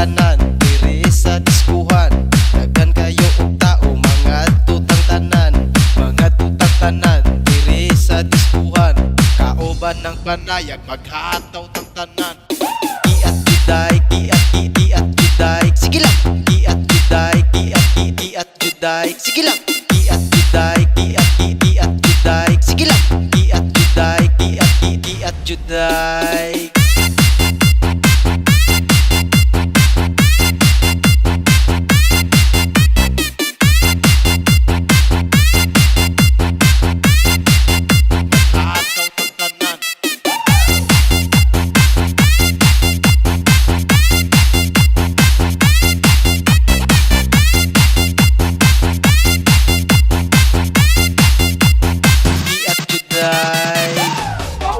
tanan diri sa diskuhan. Daghan kayo og tao mga tutang tanan, mga tutang tanan diri sa diskuhan. Kauban ng panayag maghataw tang tanan. Giat juday, giat juday, sige lang. Giat juday, giat juday, sige lang. Giat juday, giat juday, sige lang. Giat juday, giat juday.